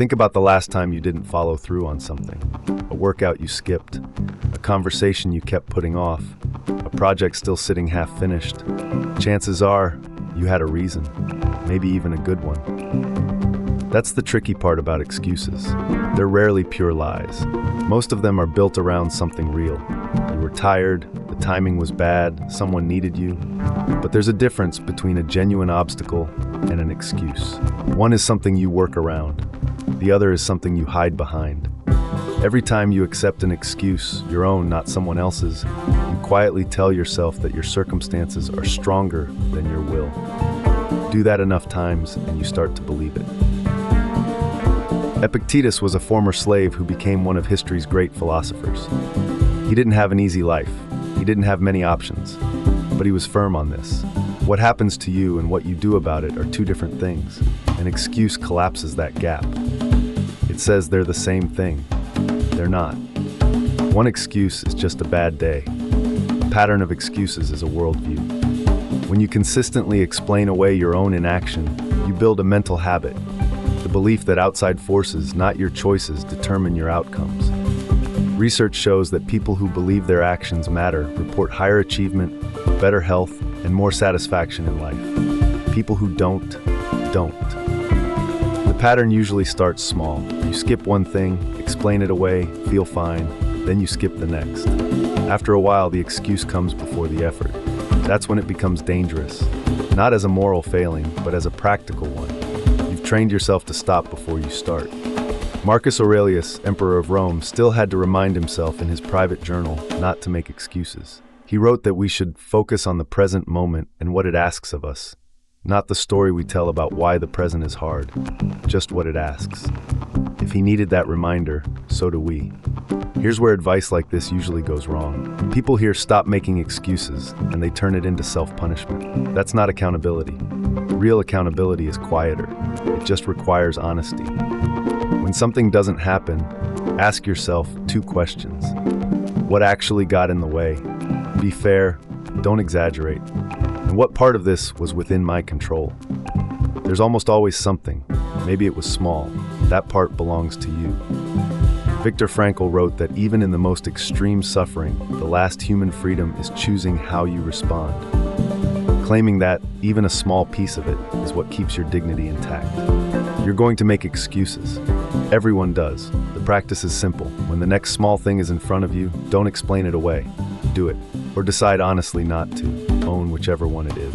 Think about the last time you didn't follow through on something. A workout you skipped, a conversation you kept putting off, a project still sitting half finished. Chances are, you had a reason, maybe even a good one. That's the tricky part about excuses. They're rarely pure lies. Most of them are built around something real. You were tired, the timing was bad, someone needed you. But there's a difference between a genuine obstacle and an excuse. One is something you work around. The other is something you hide behind. Every time you accept an excuse, your own, not someone else's, you quietly tell yourself that your circumstances are stronger than your will. Do that enough times and you start to believe it. Epictetus was a former slave who became one of history's great philosophers. He didn't have an easy life. He didn't have many options. But he was firm on this. What happens to you and what you do about it are two different things. An excuse collapses that gap. It says they're the same thing. They're not. One excuse is just a bad day. A pattern of excuses is a worldview. When you consistently explain away your own inaction, you build a mental habit. The belief that outside forces, not your choices, determine your outcomes. Research shows that people who believe their actions matter report higher achievement, better health, and more satisfaction in life. People who don't. The pattern usually starts small. You skip one thing, explain it away, feel fine, then you skip the next. After a while, the excuse comes before the effort. That's when it becomes dangerous, not as a moral failing, but as a practical one. You've trained yourself to stop before you start. Marcus Aurelius, Emperor of Rome, still had to remind himself in his private journal not to make excuses. He wrote that we should focus on the present moment and what it asks of us, not the story we tell about why the present is hard, just what it asks. If he needed that reminder, so do we. Here's where advice like this usually goes wrong. People hear "stop making excuses" and they turn it into self-punishment. That's not accountability. Real accountability is quieter. It just requires honesty. When something doesn't happen, ask yourself two questions. What actually got in the way? Be fair, don't exaggerate. And what part of this was within my control? There's almost always something. Maybe it was small. That part belongs to you. Viktor Frankl wrote that even in the most extreme suffering, the last human freedom is choosing how you respond. Claiming that even a small piece of it is what keeps your dignity intact. You're going to make excuses. Everyone does. The practice is simple. When the next small thing is in front of you, don't explain it away. Do it. Or decide honestly not to. Own whichever one it is.